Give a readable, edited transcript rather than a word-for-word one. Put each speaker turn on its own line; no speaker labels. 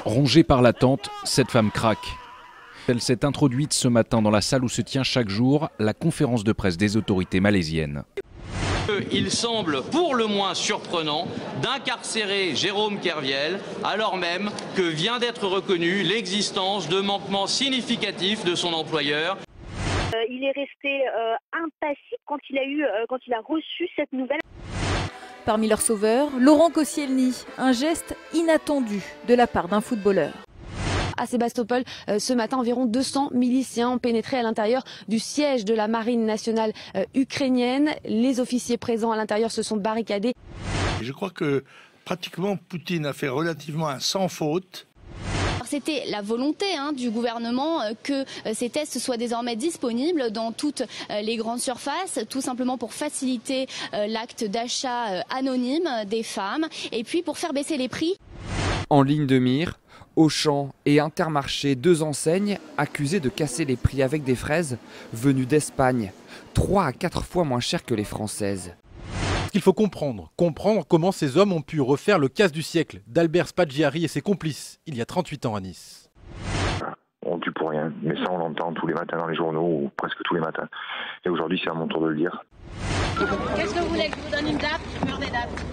Rongée par l'attente, cette femme craque. Elle s'est introduite ce matin dans la salle où se tient chaque jour la conférence de presse des autorités malaisiennes.
Il semble pour le moins surprenant d'incarcérer Jérôme Kerviel alors même que vient d'être reconnue l'existence de manquements significatifs de son employeur.
Il est resté impassible quand il a reçu cette nouvelle.
Parmi leurs sauveurs, Laurent Koscielny, un geste inattendu de la part d'un footballeur.
À Sébastopol, ce matin, environ 200 miliciens ont pénétré à l'intérieur du siège de la marine nationale ukrainienne. Les officiers présents à l'intérieur se sont barricadés.
Je crois que pratiquement Poutine a fait relativement un sans faute.
C'était la volonté du gouvernement que ces tests soient désormais disponibles dans toutes les grandes surfaces, tout simplement pour faciliter l'acte d'achat anonyme des femmes et puis pour faire baisser les prix.
En ligne de mire, Auchan et Intermarché, deux enseignes accusées de casser les prix avec des fraises venues d'Espagne, 3 à 4 fois moins chères que les françaises.
Il faut comprendre comment ces hommes ont pu refaire le casse du siècle d'Albert Spaggiari et ses complices, il y a 38 ans à Nice.
On tue pour rien, mais ça on l'entend tous les matins dans les journaux, ou presque tous les matins. Et aujourd'hui c'est à mon tour de le dire.
Qu'est-ce que vous voulez que je vous donne une date? Je meurs des dates.